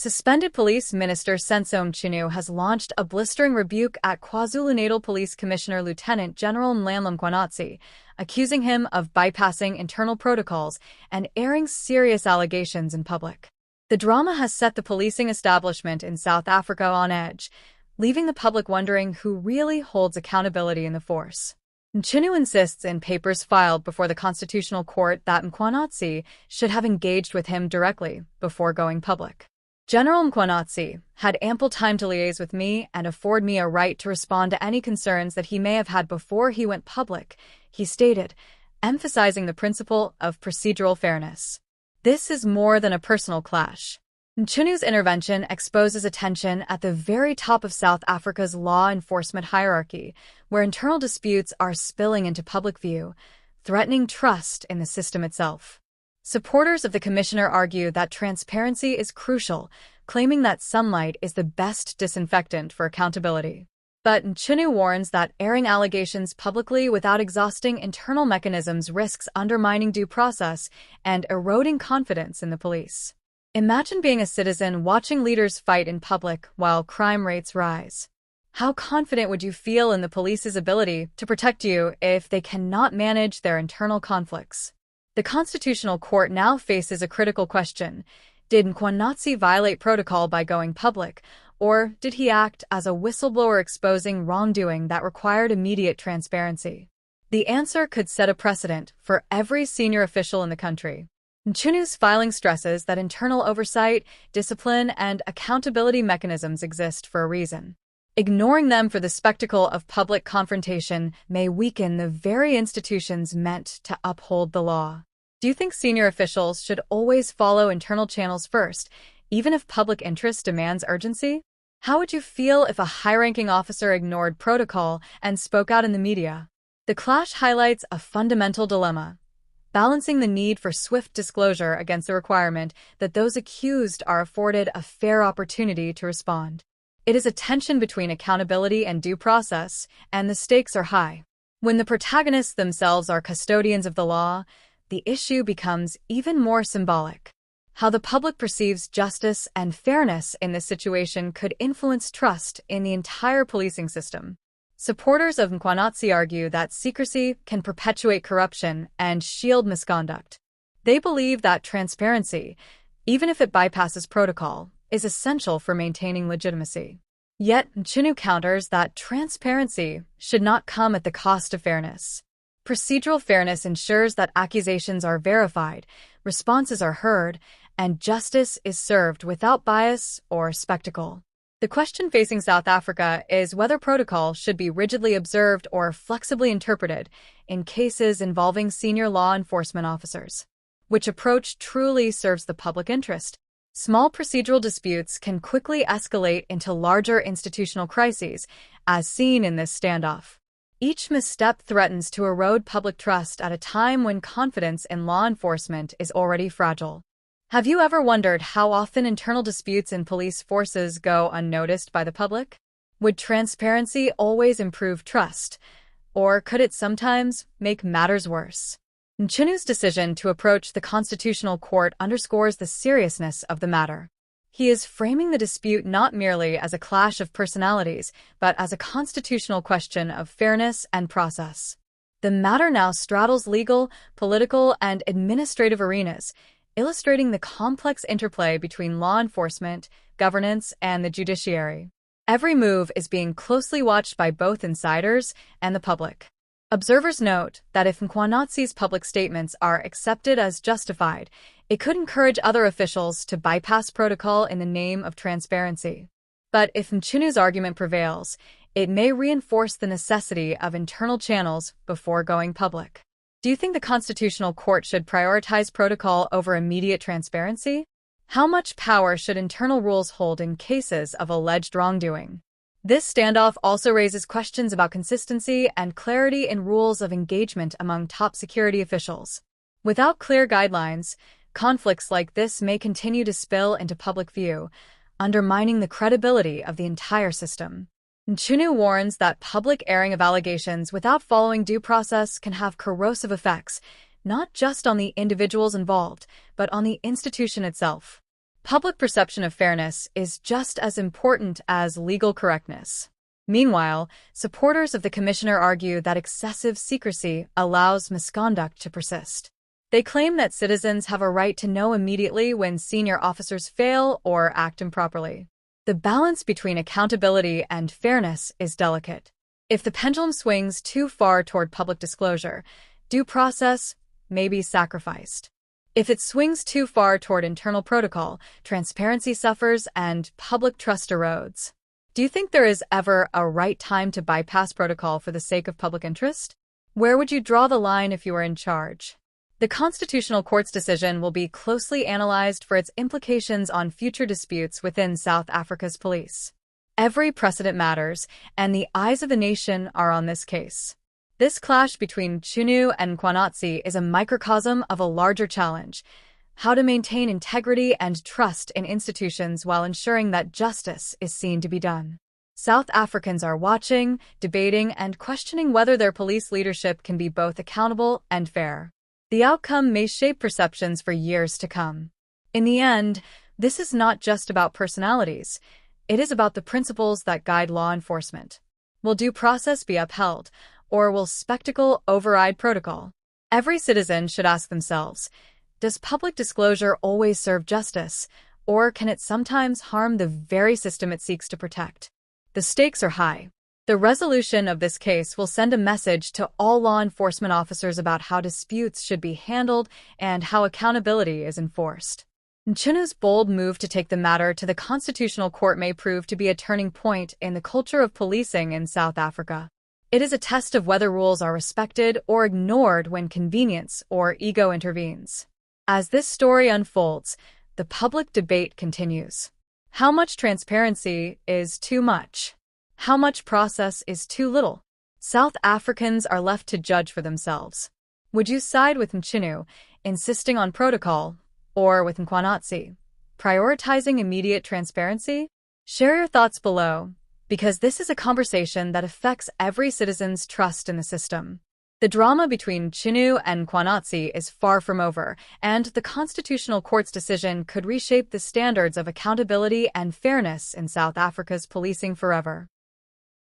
Suspended Police Minister Senzo Mchunu has launched a blistering rebuke at KwaZulu-Natal Police Commissioner Lieutenant General Nhlanhla Mkhwanazi, accusing him of bypassing internal protocols and airing serious allegations in public. The drama has set the policing establishment in South Africa on edge, leaving the public wondering who really holds accountability in the force. Mchunu insists in papers filed before the Constitutional Court that Mkhwanazi should have engaged with him directly before going public. General Mkhwanazi had ample time to liaise with me and afford me a right to respond to any concerns that he may have had before he went public, he stated, emphasizing the principle of procedural fairness. This is more than a personal clash. Mchunu's intervention exposes a tension at the very top of South Africa's law enforcement hierarchy, where internal disputes are spilling into public view, threatening trust in the system itself. Supporters of the commissioner argue that transparency is crucial, claiming that sunlight is the best disinfectant for accountability. But Mchunu warns that airing allegations publicly without exhausting internal mechanisms risks undermining due process and eroding confidence in the police. Imagine being a citizen watching leaders fight in public while crime rates rise. How confident would you feel in the police's ability to protect you if they cannot manage their internal conflicts? The Constitutional Court now faces a critical question. Did Mkhwanazi violate protocol by going public, or did he act as a whistleblower exposing wrongdoing that required immediate transparency? The answer could set a precedent for every senior official in the country. Mchunu's filing stresses that internal oversight, discipline, and accountability mechanisms exist for a reason. Ignoring them for the spectacle of public confrontation may weaken the very institutions meant to uphold the law. Do you think senior officials should always follow internal channels first, even if public interest demands urgency? How would you feel if a high-ranking officer ignored protocol and spoke out in the media? The clash highlights a fundamental dilemma, balancing the need for swift disclosure against the requirement that those accused are afforded a fair opportunity to respond. It is a tension between accountability and due process, and the stakes are high. When the protagonists themselves are custodians of the law, the issue becomes even more symbolic. How the public perceives justice and fairness in this situation could influence trust in the entire policing system. Supporters of Mkhwanazi argue that secrecy can perpetuate corruption and shield misconduct. They believe that transparency, even if it bypasses protocol, is essential for maintaining legitimacy. Yet, Mchunu counters that transparency should not come at the cost of fairness. Procedural fairness ensures that accusations are verified, responses are heard, and justice is served without bias or spectacle. The question facing South Africa is whether protocol should be rigidly observed or flexibly interpreted in cases involving senior law enforcement officers. Which approach truly serves the public interest? Small procedural disputes can quickly escalate into larger institutional crises, as seen in this standoff. Each misstep threatens to erode public trust at a time when confidence in law enforcement is already fragile. Have you ever wondered how often internal disputes in police forces go unnoticed by the public? Would transparency always improve trust, or could it sometimes make matters worse? Mchunu's decision to approach the Constitutional Court underscores the seriousness of the matter. He is framing the dispute not merely as a clash of personalities, but as a constitutional question of fairness and process. The matter now straddles legal, political, and administrative arenas, illustrating the complex interplay between law enforcement, governance, and the judiciary. Every move is being closely watched by both insiders and the public. Observers note that if Mkhwanazi's public statements are accepted as justified, it could encourage other officials to bypass protocol in the name of transparency. But if Mchunu's argument prevails, it may reinforce the necessity of internal channels before going public. Do you think the Constitutional Court should prioritize protocol over immediate transparency? How much power should internal rules hold in cases of alleged wrongdoing? This standoff also raises questions about consistency and clarity in rules of engagement among top security officials. Without clear guidelines, conflicts like this may continue to spill into public view, undermining the credibility of the entire system. Mchunu warns that public airing of allegations without following due process can have corrosive effects, not just on the individuals involved, but on the institution itself. Public perception of fairness is just as important as legal correctness. Meanwhile, supporters of the commissioner argue that excessive secrecy allows misconduct to persist. They claim that citizens have a right to know immediately when senior officers fail or act improperly. The balance between accountability and fairness is delicate. If the pendulum swings too far toward public disclosure, due process may be sacrificed. If it swings too far toward internal protocol, transparency suffers and public trust erodes. Do you think there is ever a right time to bypass protocol for the sake of public interest? Where would you draw the line if you were in charge? The Constitutional Court's decision will be closely analyzed for its implications on future disputes within South Africa's police. Every precedent matters, and the eyes of the nation are on this case. This clash between Mchunu and Mkhwanazi is a microcosm of a larger challenge: how to maintain integrity and trust in institutions while ensuring that justice is seen to be done. South Africans are watching, debating, and questioning whether their police leadership can be both accountable and fair. The outcome may shape perceptions for years to come. In the end, this is not just about personalities. It is about the principles that guide law enforcement. Will due process be upheld, or will spectacle override protocol? Every citizen should ask themselves, does public disclosure always serve justice, or can it sometimes harm the very system it seeks to protect? The stakes are high. The resolution of this case will send a message to all law enforcement officers about how disputes should be handled and how accountability is enforced. Mchunu's bold move to take the matter to the Constitutional Court may prove to be a turning point in the culture of policing in South Africa. It is a test of whether rules are respected or ignored when convenience or ego intervenes. As this story unfolds, the public debate continues. How much transparency is too much? How much process is too little? South Africans are left to judge for themselves. Would you side with Mchunu, insisting on protocol, or with Mkhwanazi, prioritizing immediate transparency? Share your thoughts below, because this is a conversation that affects every citizen's trust in the system. The drama between Mchunu and Mkhwanazi is far from over, and the Constitutional Court's decision could reshape the standards of accountability and fairness in South Africa's policing forever.